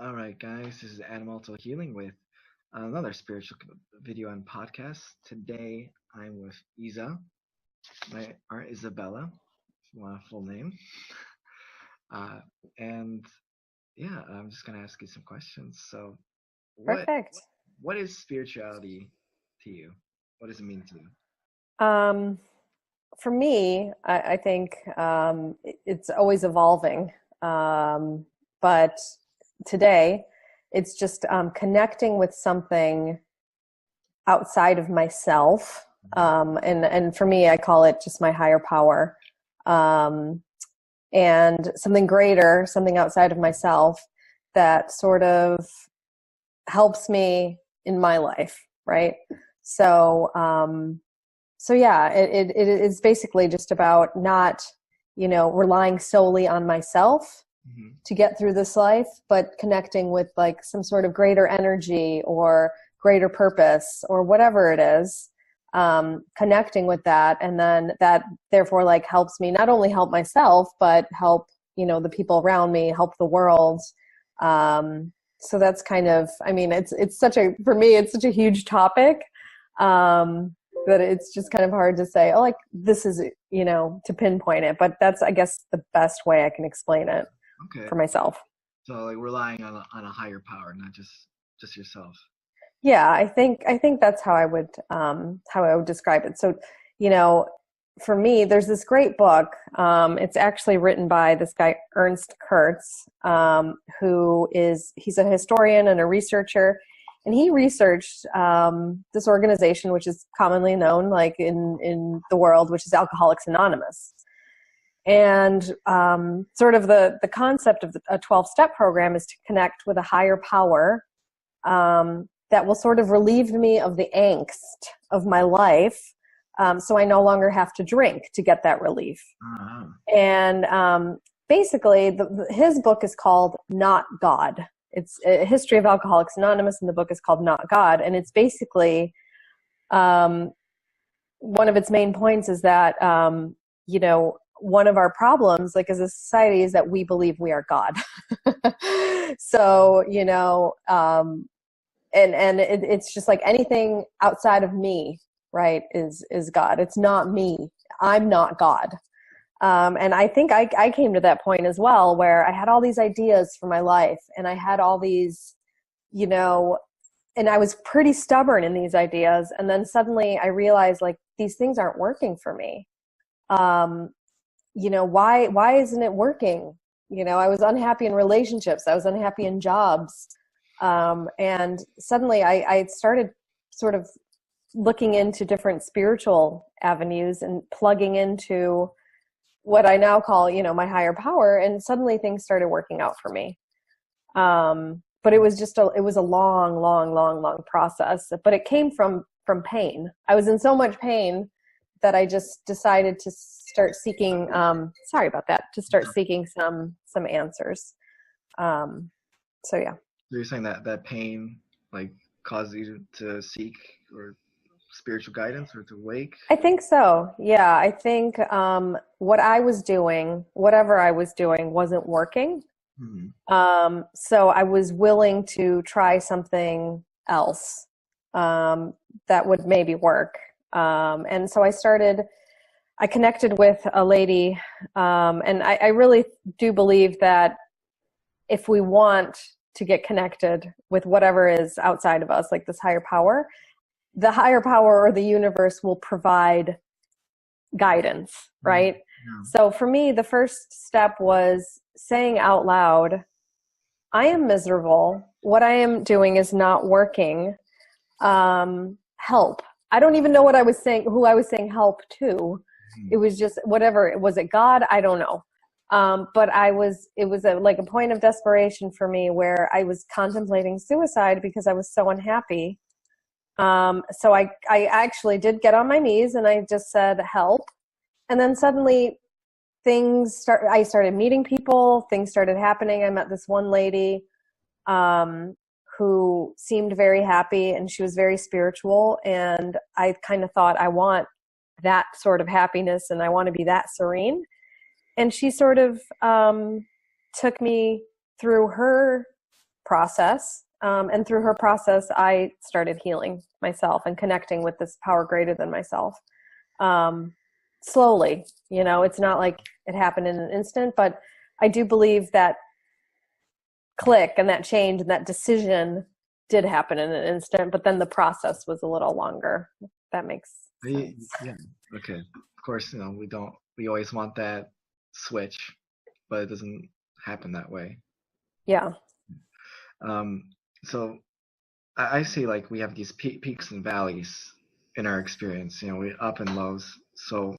All right, guys, this is Animal Healing with another spiritual video and podcast. Today, I'm with or Izabela, if you want a full name. Uh, and yeah, I'm just gonna ask you some questions. So, what Perfect. what is spirituality to you? What does it mean to you? Um, for me, I think it's always evolving. But today, it's just connecting with something outside of myself. And for me, I call it just my higher power. Um, and something greater, something outside of myself that sort of helps me in my life, right? So, so yeah, it is basically just about not, relying solely on myself Mm-hmm. to get through this life, but connecting with like some sort of greater energy or greater purpose or whatever it is, connecting with that. And then that therefore like helps me not only help myself, but help, the people around me, help the world. So that's kind of, for me, it's such a huge topic. That it's just kind of hard to say, oh, like this is, to pinpoint it, but that's, I guess, the best way I can explain it Okay, for myself. so like relying on a higher power, not just yourself. Yeah, I think that's how I would describe it. So, you know, for me, there's this great book. It's actually written by this guy Ernst Kurtz, he's a historian and a researcher, and he researched this organization, which is commonly known, like in the world, which is Alcoholics Anonymous. And sort of the concept of a 12-step program is to connect with a higher power that will sort of relieve me of the angst of my life, so I no longer have to drink to get that relief. Uh-huh. And basically, his book is called Not God. It's a history of Alcoholics Anonymous, and the book is called Not God. And it's basically one of its main points is that, one of our problems, like as a society, is that we believe we are God. So, it's just like anything outside of me, right, is God. It's not me. I'm not God. And I think I came to that point as well, where I had all these ideas for my life, and I had all these, and I was pretty stubborn in these ideas. And then suddenly I realized, like, these things aren't working for me. Why isn't it working? I was unhappy in relationships. I was unhappy in jobs. And suddenly I started sort of looking into different spiritual avenues and plugging into what I now call, my higher power. And suddenly things started working out for me. But it was it was a long, long, long, long process, but it came from pain. I was in so much pain that I just decided to start seeking, to start seeking some answers. So yeah. So you're saying that pain like caused you to seek or spiritual guidance or to wake? I think so. Yeah, I think what I was doing, whatever I was doing, wasn't working. Hmm. So I was willing to try something else that would maybe work. And so I connected with a lady, and I really do believe that if we want to get connected with whatever is outside of us, like this higher power, the higher power or the universe will provide guidance, right? Yeah. So for me, the first step was saying out loud, I am miserable. What I am doing is not working. Help. I don't even know what I was saying, who I was saying help to. It was just whatever. Was it God? I don't know. But it was like a point of desperation for me where I was contemplating suicide because I was so unhappy. So I actually did get on my knees and I just said, help. And then suddenly I started meeting people, things started happening. I met this one lady, who seemed very happy, and she was very spiritual. And I kind of thought, I want that sort of happiness and I want to be that serene. And she sort of, took me through her process. And through her process, I started healing myself and connecting with this power greater than myself. Slowly, it's not like it happened in an instant, but I do believe that click and that change and that decision did happen in an instant, but then the process was a little longer. If that makes sense. Yeah. Okay. Of course, we always want that switch, but it doesn't happen that way. Yeah. So I see like we have these peaks and valleys in our experience, we up and lows. So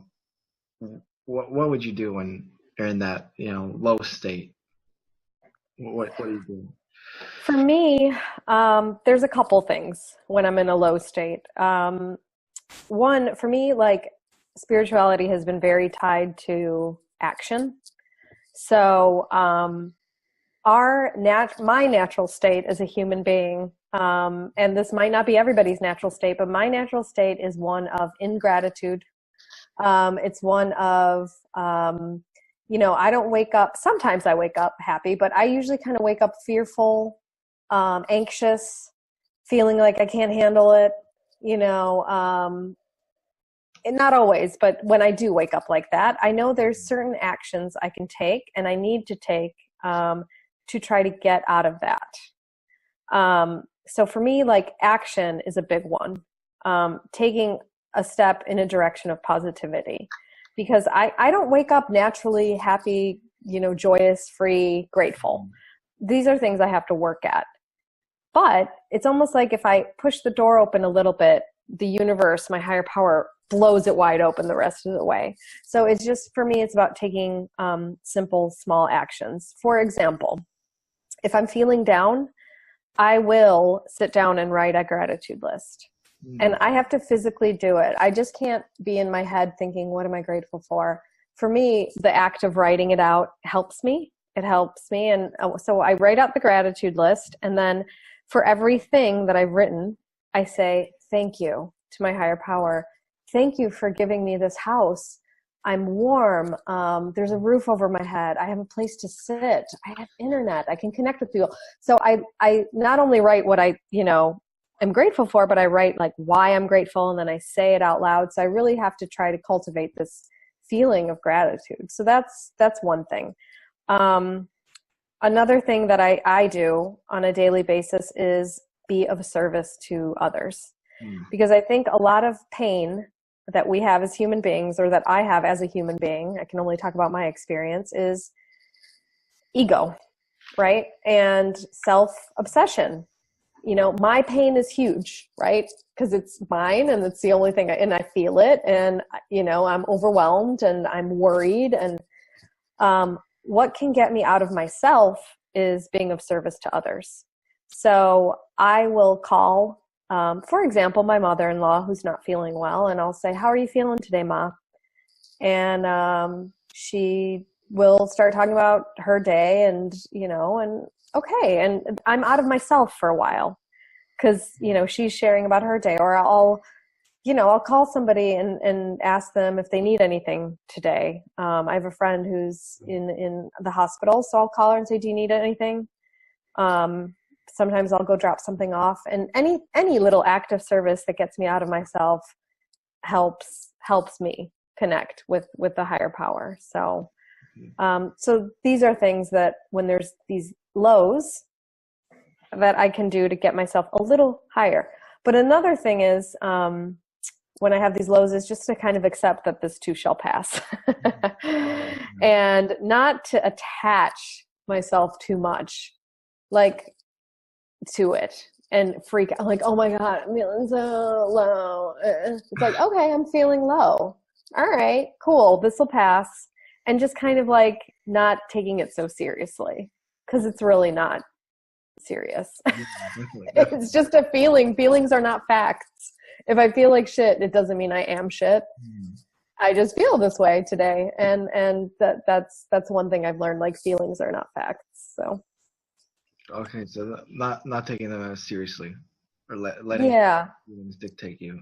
what would you do when you're in that, low state? What do you do? For me, there's a couple things when I'm in a low state. One, for me, like spirituality has been very tied to action. So my natural state as a human being, and this might not be everybody's natural state, but my natural state is one of ingratitude. It's one of, I don't wake up, sometimes I wake up happy, but I usually kind of wake up fearful, anxious, feeling like I can't handle it, and not always, but when I do wake up like that, I know there's certain actions I can take and I need to take to try to get out of that. So for me, like action is a big one. Taking a step in a direction of positivity, because I don't wake up naturally happy, joyous, free, grateful. These are things I have to work at. But it's almost like if I push the door open a little bit, the universe, my higher power, blows it wide open the rest of the way. So it's just, for me, it's about taking simple, small actions. For example, if I'm feeling down, I will sit down and write a gratitude list. And I have to physically do it. I just can't be in my head thinking, what am I grateful for? For me, the act of writing it out helps me. It helps me. And so I write out the gratitude list. And then for everything that I've written, I say, thank you to my higher power. Thank you for giving me this house. I'm warm. There's a roof over my head. I have a place to sit. I have internet. I can connect with people. So I not only write what I'm grateful for, but I write like why I'm grateful, and then I say it out loud. So I really have to try to cultivate this feeling of gratitude. So that's one thing. Another thing that I do on a daily basis is be of service to others. Because I think a lot of pain that we have as human beings, or that I have as a human being, I can only talk about my experience, is ego, right? And self-obsession. My pain is huge, right? Because it's mine and it's the only thing, and I feel it, and, I'm overwhelmed and I'm worried. And what can get me out of myself is being of service to others. So I will call, for example, my mother-in-law who's not feeling well, and I'll say, how are you feeling today, Ma? And she will start talking about her day, and, and okay. And I'm out of myself for a while because, she's sharing about her day. Or I'll call somebody and ask them if they need anything today. I have a friend who's in the hospital, so I'll call her and say, do you need anything? Sometimes I'll go drop something off, and any little act of service that gets me out of myself helps me connect with the higher power. So, so these are things that when there's these lows that I can do to get myself a little higher. But another thing is, when I have these lows, is just to kind of accept that this too shall pass and not to attach myself too much, like, to it and freak out, like, oh my God, I'm feeling so low. It's like, okay, I'm feeling low. All right, cool. This will pass. And just kind of like not taking it so seriously, because it's really not serious. Yeah, definitely. It's just a feeling. Feelings are not facts. If I feel like shit, it doesn't mean I am shit. I just feel this way today. And that's one thing I've learned, like feelings are not facts. So. Okay, so not taking them as seriously, or letting feelings dictate you.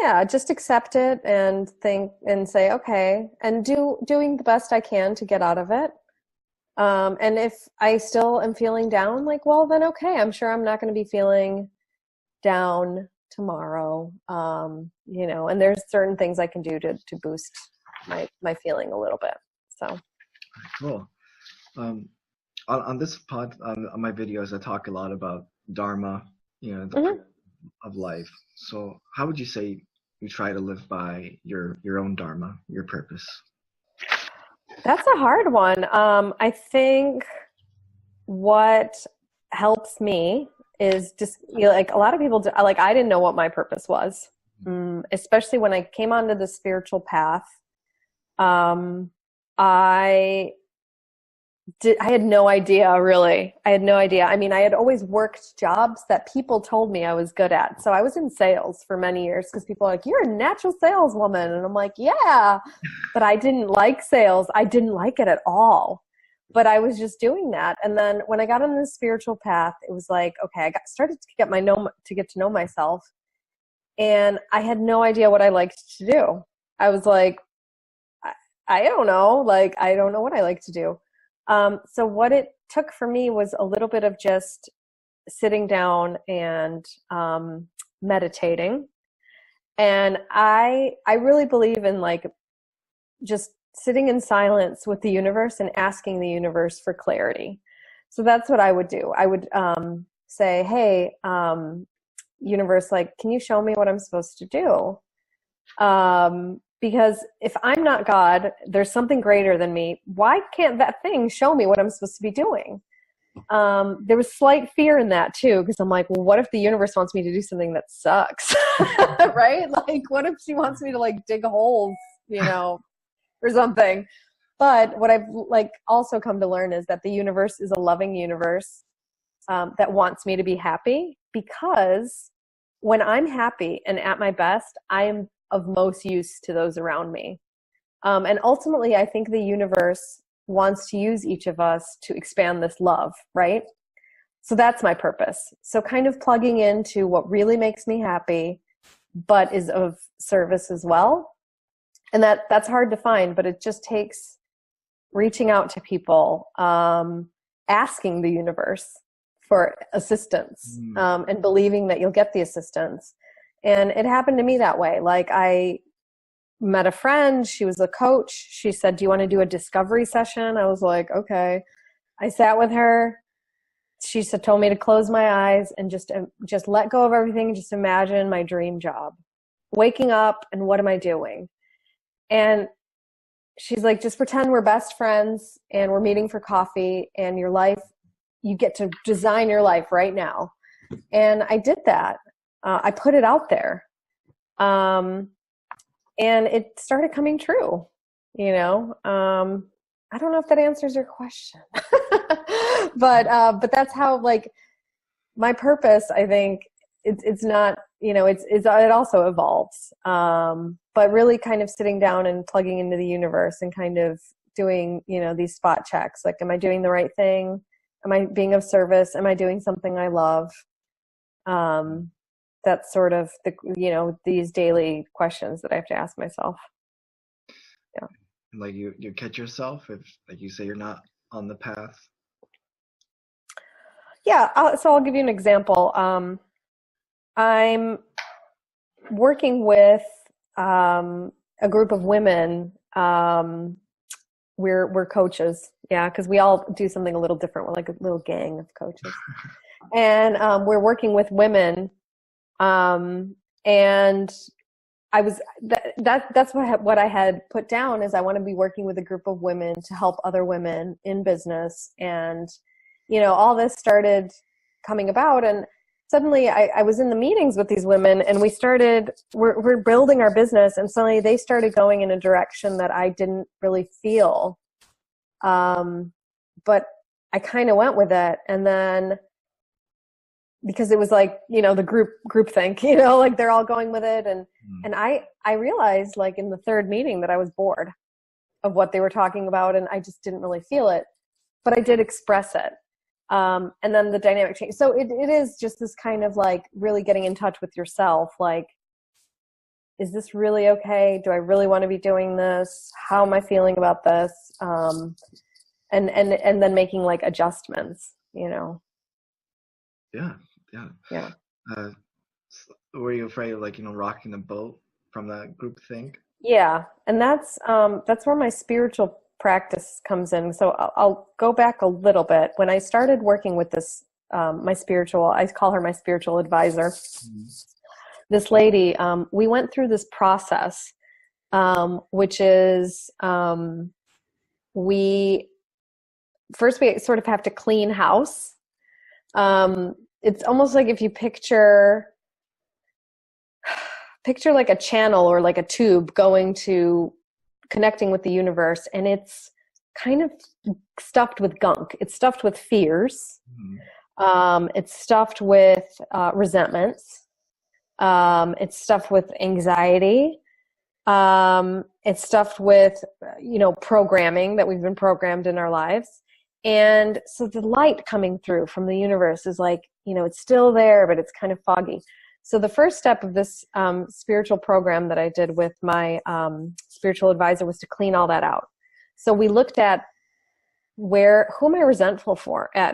Yeah, just accept it and think and say, okay, and doing the best I can to get out of it. And if I still am feeling down, like, well, then okay, I'm sure I'm not going to be feeling down tomorrow. And there's certain things I can do to boost my feeling a little bit. So Cool. On this on my videos, I talk a lot about Dharma, the mhm. of life. So how would you say you try to live by your own Dharma, your purpose? That's a hard one. I think what helps me is just, like a lot of people do, like I didn't know what my purpose was, especially when I came onto the spiritual path. I had no idea, really. I had no idea. I mean, I had always worked jobs that people told me I was good at. So I was in sales for many years because people are like, you're a natural saleswoman. And I'm like, yeah, but I didn't like sales. I didn't like it at all. But I was just doing that. And then when I got on the spiritual path, it was like, okay, I started to get to know myself. And I had no idea what I liked to do. I was like, I don't know. Like, I don't know what I like to do. So what it took for me was a little bit of just sitting down and meditating. And I really believe in like just sitting in silence with the universe and asking the universe for clarity. So that's what I would do. I would say, hey, universe, like, can you show me what I'm supposed to do? Because if I'm not God, there's something greater than me. Why can't that thing show me what I'm supposed to be doing? There was slight fear in that too, because I'm like, well, what if the universe wants me to do something that sucks? Right? Like, what if she wants me to like dig holes, or something? But what I've like also come to learn is that the universe is a loving universe that wants me to be happy, because when I'm happy and at my best, I am of most use to those around me. And ultimately, I think the universe wants to use each of us to expand this love, right? So that's my purpose. So kind of plugging into what really makes me happy, but is of service as well. And that's hard to find, but it just takes reaching out to people, asking the universe for assistance, and believing that you'll get the assistance. And it happened to me that way. Like, I met a friend, she was a coach. She said, do you want to do a discovery session? I was like, okay. I sat with her. She told me to close my eyes and just let go of everything. Just imagine my dream job, waking up and what am I doing? And she's like, just pretend we're best friends and we're meeting for coffee, and your life, you get to design your life right now. And I did that. I put it out there. And it started coming true, I don't know if that answers your question, but that's how, like, my purpose, I think it's not, it also evolves. But really kind of sitting down and plugging into the universe and kind of doing, these spot checks. Like, am I doing the right thing? Am I being of service? Am I doing something I love? That's sort of these daily questions that I have to ask myself. Yeah. Like you catch yourself if, like you say, you're not on the path. Yeah. So I'll give you an example. I'm working with a group of women. We're coaches. Yeah. Because we all do something a little different. We're like a little gang of coaches. And we're working with women. And I was, that's what I had put down, is I want to be working with a group of women to help other women in business. And, all this started coming about, and suddenly I was in the meetings with these women, and we're building our business, and suddenly they started going in a direction that I didn't really feel. But I kind of went with it. And then, because it was like, the group think, like they're all going with it. And I realized, like, in the third meeting that I was bored of what they were talking about, and I just didn't really feel it, but I did express it. And then the dynamic changed. So it is just this kind of like really getting in touch with yourself. Like, is this really okay? Do I really want to be doing this? How am I feeling about this? and then making like adjustments, you know. Yeah, yeah. Yeah. Uh, were you afraid of, like, rocking the boat from that group think? Yeah, and that's where my spiritual practice comes in. So I'll go back a little bit. When I started working with this, I call her my spiritual advisor. Mhm. This lady, we went through this process, which is we we sort of have to clean house. It's almost like if you picture like a channel or like a tube going to connecting with the universe, and it's kind of stuffed with gunk. It's stuffed with fears. It's stuffed with resentments. It's stuffed with anxiety. It's stuffed with, programming that we've been programmed in our lives. And so the light coming through from the universe is like, it's still there, but it's kind of foggy. So the first step of this spiritual program that I did with my spiritual advisor was to clean all that out. So we looked at who am I resentful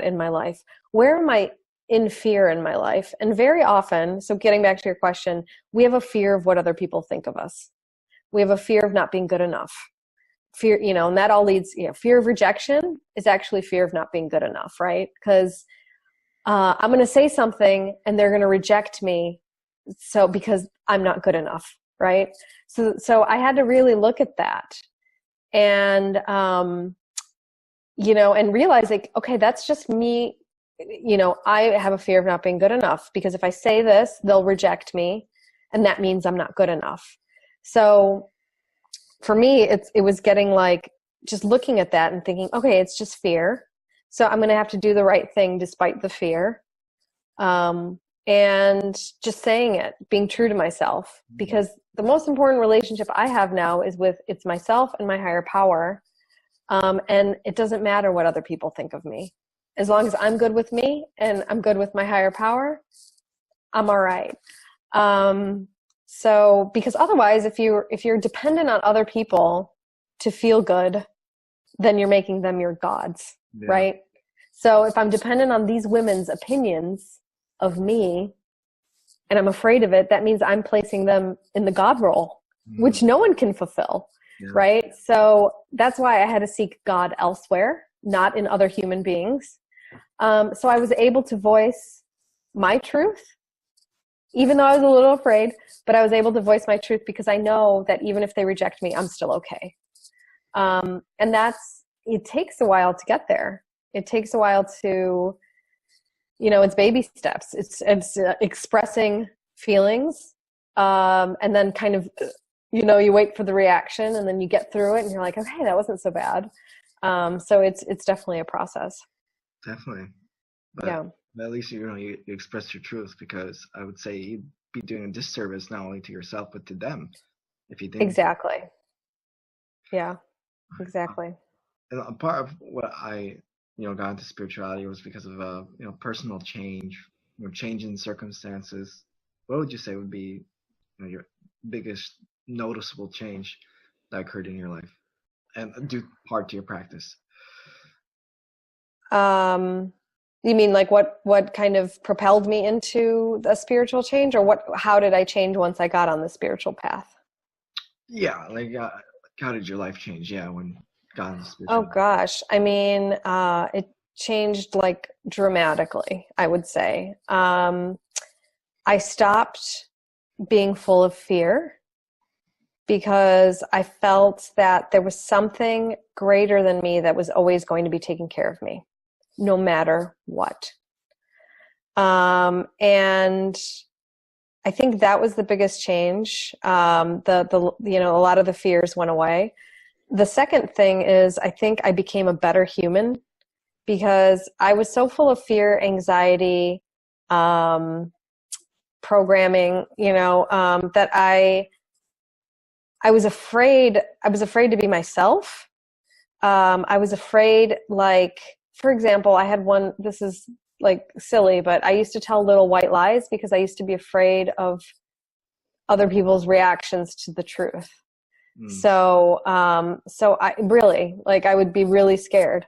in my life? Where am I in fear in my life? And very often, so getting back to your question, we have a fear of what other people think of us. We have a fear of not being good enough. Fear, and that all leads, fear of rejection is actually fear of not being good enough, right? Because I'm going to say something and they're going to reject me. So because I'm not good enough, right? So I had to really look at that and, and realize like, okay, that's just me. I have a fear of not being good enough because if I say this, they'll reject me and that means I'm not good enough. So for me, it was getting like, just looking at that and thinking, okay, it's just fear. So I'm going to have to do the right thing despite the fear. And just saying it, being true to myself, because the most important relationship I have now is it's myself and my higher power. And it doesn't matter what other people think of me. As long as I'm good with me and I'm good with my higher power, I'm all right. So because otherwise, if you're dependent on other people to feel good, then you're making them your gods, right? So if I'm dependent on these women's opinions of me and I'm afraid of it, that means I'm placing them in the God role, which no one can fulfill, right? So that's why I had to seek God elsewhere, not in other human beings. So I was able to voice my truth, even though I was a little afraid, but I was able to voice my truth because I know that even if they reject me, I'm still okay. And it takes a while to get there. It takes a while to, it's baby steps. It's expressing feelings, and then kind of, you wait for the reaction and then you get through it and you're like, okay, that wasn't so bad. So it's definitely a process. Definitely. But Yeah. at least you express your truth, because I would say you'd be doing a disservice not only to yourself but to them if you didn't. Exactly. Yeah, exactly. And a part of what I got into spirituality was because of personal change, change in circumstances. What would you say would be your biggest noticeable change that occurred in your life and due part to your practice? You mean like what kind of propelled me into the spiritual change, or how did I change once I got on the spiritual path? Yeah, like how did your life change? Yeah, when you got into Oh spirituality. gosh. I mean, it changed like dramatically, I would say. I stopped being full of fear because I felt that there was something greater than me that was always going to be taking care of me, no matter what. And I think that was the biggest change. A lot of the fears went away. The second thing is I think I became a better human because I was so full of fear, anxiety, programming, that I was afraid. I was afraid to be myself. I was afraid, like, for example, I had one, this is like silly, but I used to tell little white lies because I used to be afraid of other people's reactions to the truth. So I really, like, I would be really scared.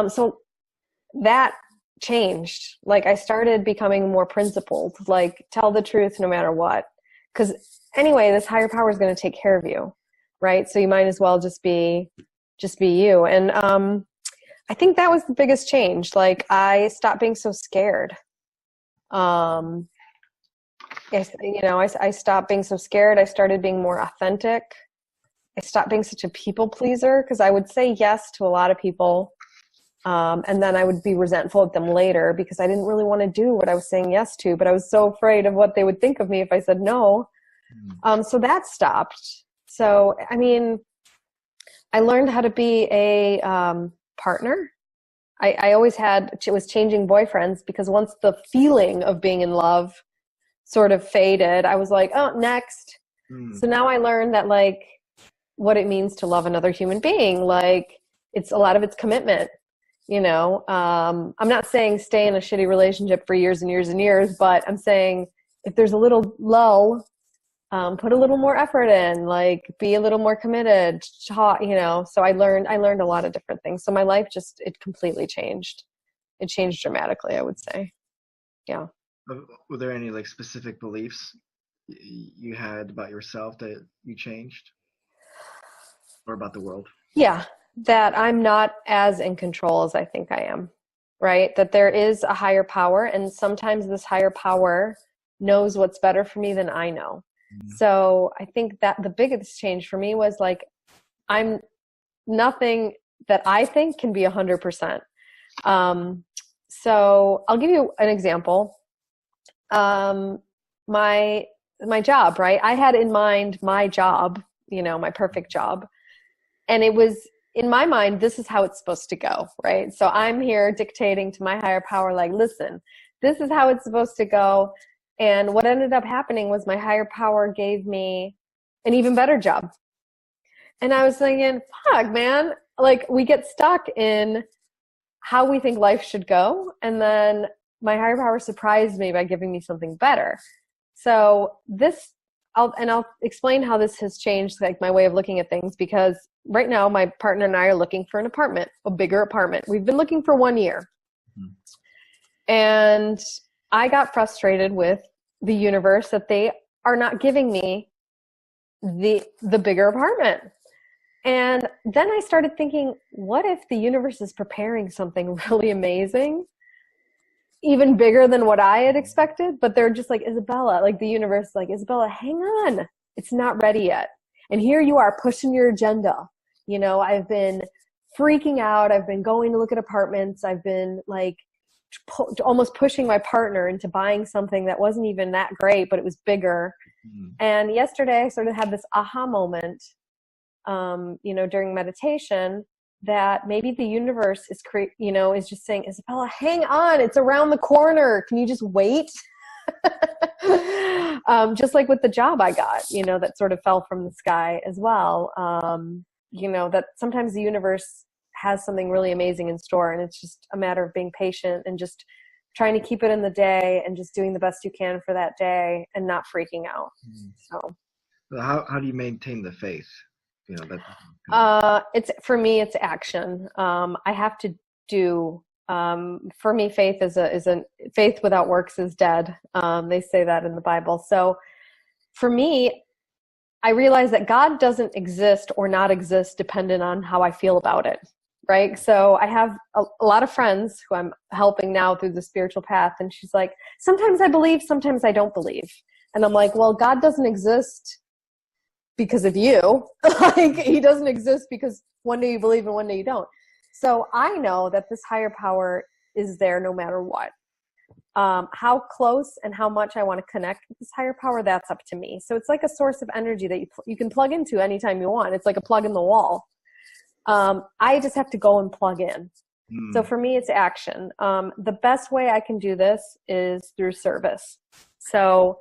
So that changed. Like I started becoming more principled, like tell the truth no matter what. Because anyway, this higher power is going to take care of you, right? So you might as well just be you. And I think that was the biggest change. Like I stopped being so scared. I stopped being so scared. I started being more authentic. I stopped being such a people pleaser because I would say yes to a lot of people. And then I would be resentful at them later because I didn't really want to do what I was saying yes to, but I was so afraid of what they would think of me if I said no. So that stopped. So, I mean, I learned how to be a partner. I always was changing boyfriends because once the feeling of being in love sort of faded, I was like, oh, next. So now I learned that like what it means to love another human being. Like it's a lot of it's commitment, you know. I'm not saying stay in a shitty relationship for years and years and years, but I'm saying if there's a little lull, put a little more effort in, like be a little more committed, you know. So I learned a lot of different things. So my life it completely changed. It changed dramatically, I would say. Yeah. Were there any like specific beliefs you had about yourself that you changed, or about the world? Yeah, that I'm not as in control as I think I am, right? That there is a higher power, and sometimes this higher power knows what's better for me than I know. So I think that the biggest change for me was like, I'm nothing that I think can be 100%. So I'll give you an example. My job, right? I had in mind my job, you know, my perfect job. And it was in my mind, this is how it's supposed to go, right? So I'm here dictating to my higher power, like, listen, this is how it's supposed to go. And what ended up happening was my higher power gave me an even better job. And I was thinking, fuck, man, like we get stuck in how we think life should go. And then my higher power surprised me by giving me something better. So I'll explain how this has changed like my way of looking at things, because right now my partner and I are looking for an apartment, a bigger apartment. We've been looking for 1 year. And I got frustrated with the universe that they are not giving me the bigger apartment. And then I started thinking, what if the universe is preparing something really amazing, even bigger than what I had expected? But they're just like, Izabela, like the universe, like, Izabela, hang on. It's not ready yet. And here you are pushing your agenda. You know, I've been freaking out. I've been going to look at apartments. I've been like almost pushing my partner into buying something that wasn't even that great, but it was bigger. And yesterday I sort of had this aha moment, during meditation, that maybe the universe is is just saying, Izabela, hang on, it's around the corner. Can you just wait? Just like with the job I got, that sort of fell from the sky as well. That sometimes the universe has something really amazing in store, and it's just a matter of being patient and just trying to keep it in the day and just doing the best you can for that day and not freaking out. So how do you maintain the faith? It's, for me, it's action. I have to do, for me, faith faith without works is dead. They say that in the Bible. So for me, I realize that God doesn't exist or not exist dependent on how I feel about it. Right. So I have a lot of friends who I'm helping now through the spiritual path. And she's like, sometimes I believe, sometimes I don't believe. And I'm like, well, God doesn't exist because of you. Like, he doesn't exist because one day you believe and one day you don't. So I know that this higher power is there no matter what. How close and how much I want to connect with this higher power, that's up to me. So it's like a source of energy that you can plug into anytime you want. It's like a plug in the wall. I just have to go and plug in. So for me, it's action. The best way I can do this is through service. So,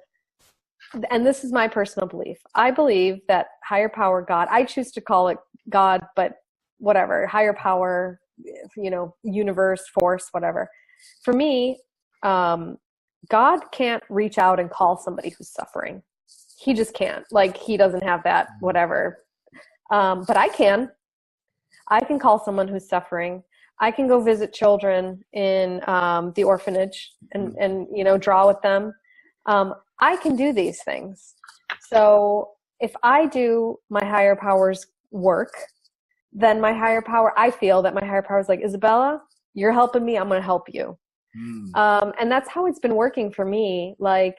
and this is my personal belief. I believe that higher power, God, I choose to call it God, but whatever, higher power, universe, force, whatever. For me, God can't reach out and call somebody who's suffering. He just can't. Like, he doesn't have that, whatever. But I can call someone who's suffering. I can go visit children in the orphanage and draw with them. I can do these things. So if I do my higher power's work, then my higher power, I feel that my higher power is like, Izabela, you're helping me, I'm going to help you. And that's how it's been working for me. Like,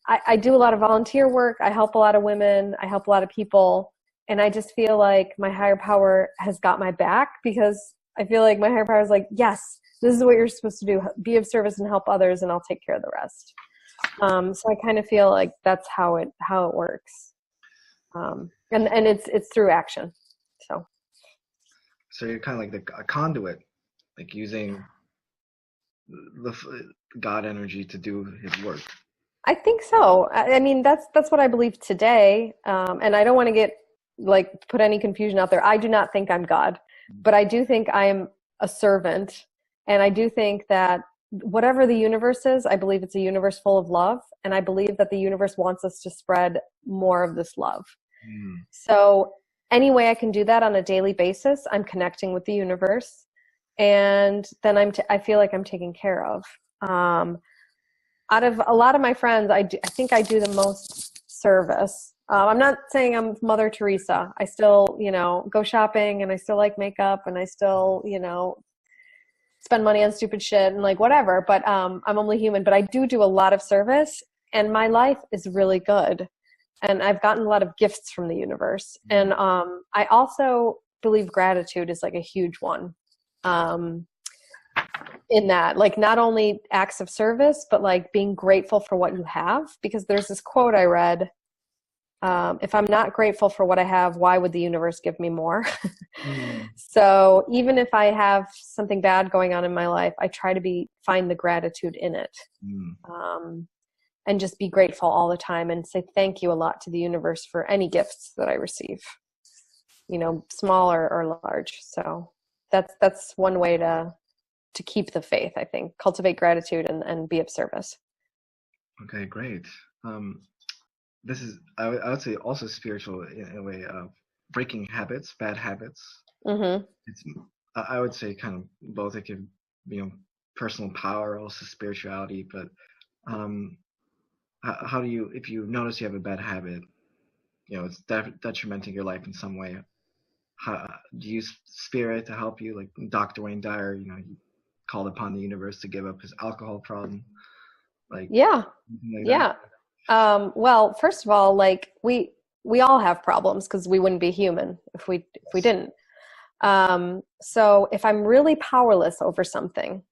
I do a lot of volunteer work. I help a lot of women. I help a lot of people. And I just feel like my higher power has got my back, because I feel like my higher power is like, yes, this is what you're supposed to do. Be of service and help others, and I'll take care of the rest. So I kind of feel like that's how it works. And it's through action. So you're kind of like a conduit, like using the God energy to do His work. I think so. I mean, that's what I believe today. And I don't want to get put any confusion out there. I do not think I'm God, but I do think I'm a servant. And I do think that whatever the universe is, I believe it's a universe full of love. And I believe that the universe wants us to spread more of this love. So any way I can do that on a daily basis, I'm connecting with the universe. And then I feel like I'm taken care of. Out of a lot of my friends, I think I do the most service. I'm not saying I'm Mother Teresa. I still, go shopping, and I still like makeup, and I still, spend money on stupid shit and whatever. But I'm only human. But I do a lot of service, and my life is really good. And I've gotten a lot of gifts from the universe. And I also believe gratitude is a huge one. In that, not only acts of service, but being grateful for what you have. Because there's this quote I read, if I'm not grateful for what I have, why would the universe give me more? So even if I have something bad going on in my life, I try to find the gratitude in it. And just be grateful all the time, and say thank you a lot to the universe for any gifts that I receive, small or large. So that's one way to keep the faith, I think. Cultivate gratitude and be of service. Okay, great. This is, I would say, also spiritual in a way of breaking habits, bad habits. It's, I would say, kind of both. It could, personal power, also spirituality. But how do you, if you notice you have a bad habit, it's detrimenting your life in some way, how do you use spirit to help you? Like Dr. Wayne Dyer, he called upon the universe to give up his alcohol problem. Well, first of all, we all have problems, because we wouldn't be human if we didn't. So if I'm really powerless over something,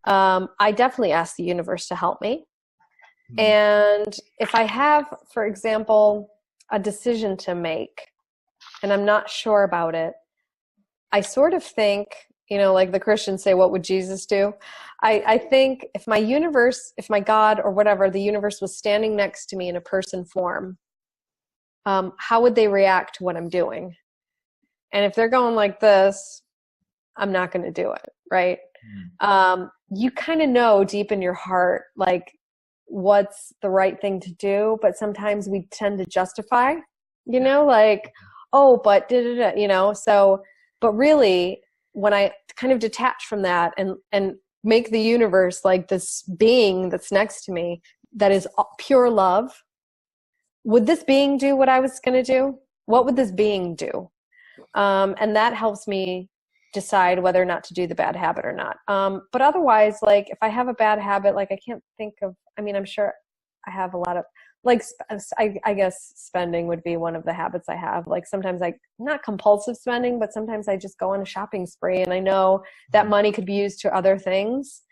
I definitely ask the universe to help me. And if I have, for example, a decision to make and I'm not sure about it, I sort of think, like the Christians say, what would Jesus do? I think if my God or whatever, the universe was standing next to me in a person form, how would they react to what I'm doing? And if they're going like this, I'm not going to do it, right? You kind of know deep in your heart, what's the right thing to do, but sometimes we tend to justify, oh, but so, but really, when I kind of detach from that and make the universe like this being that's next to me that is pure love, would this being do what I was going to do? What would this being do? And that helps me decide whether or not to do the bad habit or not. But otherwise, if I have a bad habit, I can't think of, I'm sure I have a lot of, I guess spending would be one of the habits I have. Sometimes not compulsive spending, but sometimes I just go on a shopping spree, and I know that money could be used to other things.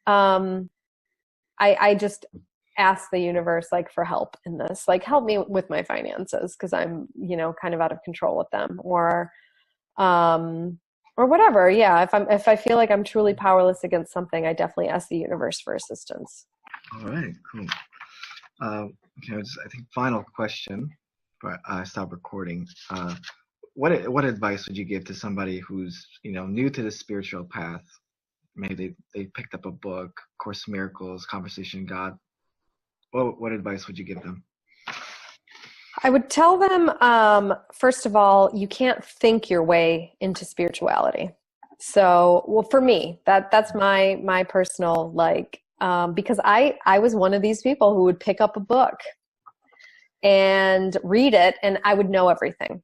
I just ask the universe for help in this, help me with my finances, because I'm, kind of out of control with them, or whatever. Yeah. If I feel like I'm truly powerless against something, I definitely ask the universe for assistance. All right, cool. Okay, I think final question before I stop recording. What advice would you give to somebody who's new to the spiritual path? Maybe they picked up a book, Course in Miracles, Conversation God. What advice would you give them? I would tell them, first of all, you can't think your way into spirituality. So, well, for me, that's my personal like, because I was one of these people who would pick up a book and read it, and I would know everything.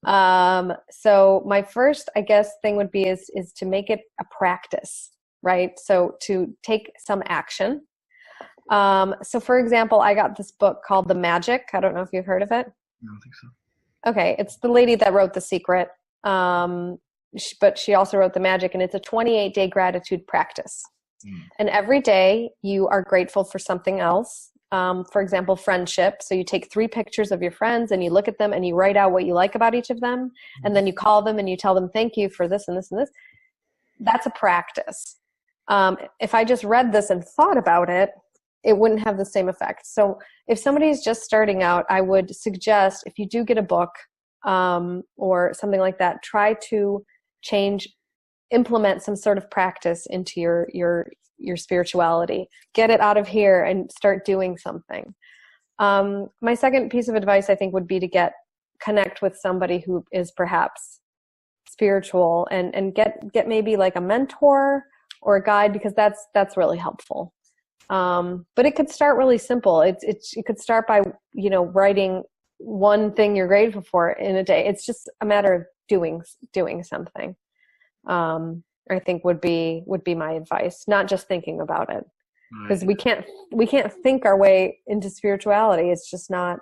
So my first, I guess, thing would be is to make it a practice, right? So to take some action. So for example, I got this book called The Magic. I don't know if you've heard of it. I don't think so. Okay, it's the lady that wrote The Secret, but she also wrote The Magic, and it's a 28-day gratitude practice. And every day you are grateful for something else. For example, friendship. So you take 3 pictures of your friends and you look at them and you write out what you like about each of them. And then you call them and you tell them, thank you for this and this and this. That's a practice. If I just read this and thought about it, it wouldn't have the same effect. So if somebody's just starting out, I would suggest if you do get a book or something like that, try to implement some sort of practice into your spirituality. Get it out of here and start doing something. My second piece of advice, I think, would be to connect with somebody who is perhaps spiritual and get maybe like a mentor or a guide, because that's really helpful. But it could start really simple. It could start by, writing one thing you're grateful for in a day. It's just a matter of doing something. I think would be my advice, not just thinking about it, because we can't think our way into spirituality. It's just not,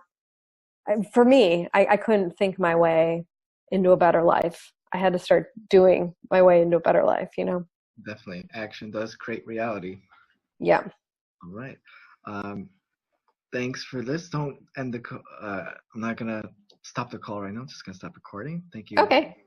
for me, I couldn't think my way into a better life. I had to start doing my way into a better life, Definitely. Action does create reality. Yeah. All right. Thanks for this. Don't end the I'm not going to stop the call right now. I'm just going to stop recording. Thank you. Okay.